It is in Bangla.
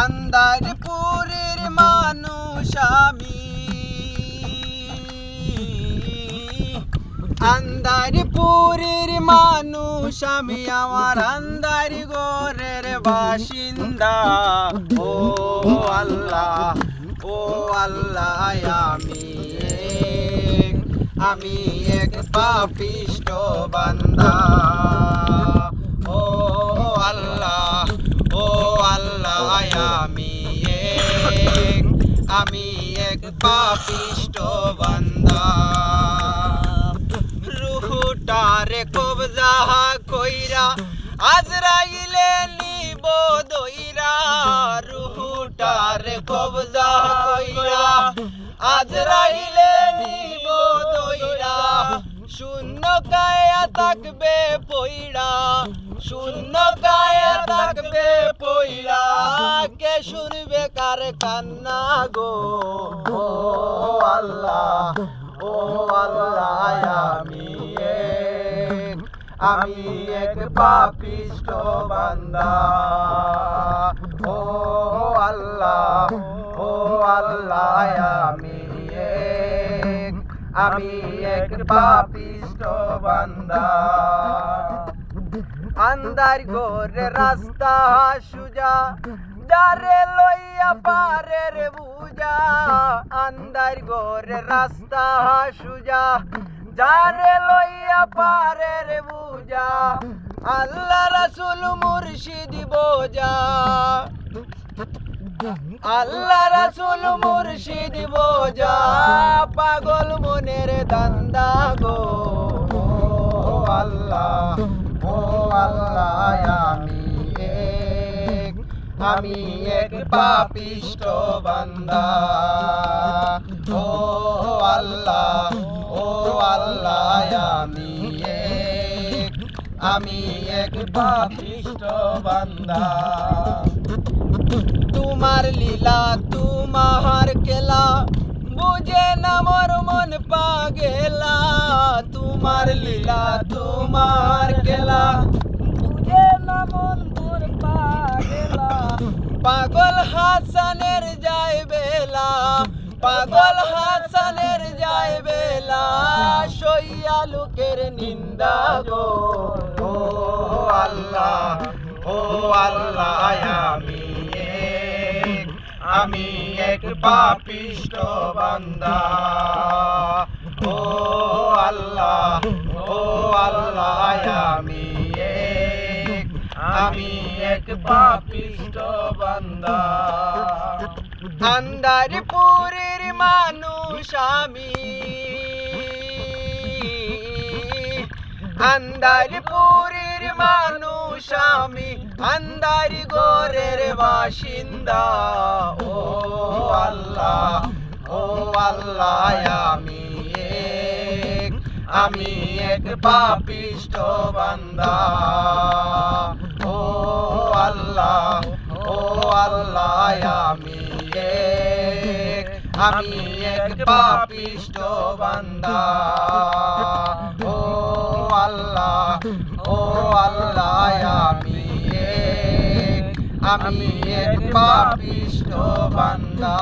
আন্দারপুরের মানুষ আমি, আন্দারপুরের মানুষ আমি, আমার আন্দার গোরের বাসিন্দা। ও আল্লাহ, ও আল্লাহ, আমি এক পাপিষ্ঠ বান্দা। ও আল্লাহ, ও আল্লাহ, আমি এক পাপিষ্ঠ বান্দা। রুহুটারে কবজা কইরা আজরাইলে নিব দইরা, রুহুটারে কবজা কইরা আজরাইলে নিব দইরা। শূন্য কায়া থাকবে পইড়া, শূন্য কায়া থাকবে পইড়া, কে শুনবে কার কান্না গো। ও আল্লাহ, ও আল্লাহ, আমি এক পাপিষ্ঠ বান্দা। ও আল্লাহ, ও আল্লাহ, আমি এক পাপিষ্ঠ বান্দা। আন্দার গোরে রাস্তা সুজা, যারে লইয়া পারের বুঝা। আন্দার গোরে রাস্তা সুজা, যারে লইয়া পারের বুঝা। আল্লাহ রাসূল মুর্শিদ বোঝা, আল্লাহ রাসূল মুর্শিদ বোঝা, পাগল মনের দান্দা গো। ও আল্লাহ, ও আল্লাহ, আমি এক পাপিষ্ঠ বান্দা। ও আল্লাহ, ও আল্লাহ, আমি এক পাপিষ্ঠ বান্দা। তোমার লীলা তোমার খেলা, বুঝে না মোর মন পাগেলা। তোমার লীলা তোমার খেলা, বুঝে না মন মোর পাগেলা। পাগল হাসানের যায় বেলা, পাগল হাসানের যায় বেলা, সইয়া লোকের নিন্দা গো। ও আল্লাহ, ও আল্লাহ, আমি এক পাপিষ্ঠ বান্দা। ও আল্লাহ, ও আল্লাহ, আমি এক পাপিষ্ঠ বান্দা। আন্দারপুরের মানুষ আমি, আন্দারপুরের মানুষ আমি, আন্দার গোরের বাসিন্দা। ও আল্লাহ, ও আল্লাহ, আমি এক পাপিষ্ঠ বান্দা। ও আল্লাহ, ও আল্লাহ, আমি এক পাপিষ্ঠ বান্দা। ও আল্লাহ, ও আল্লাহ, আমি এক পাপিষ্ঠ বান্দা।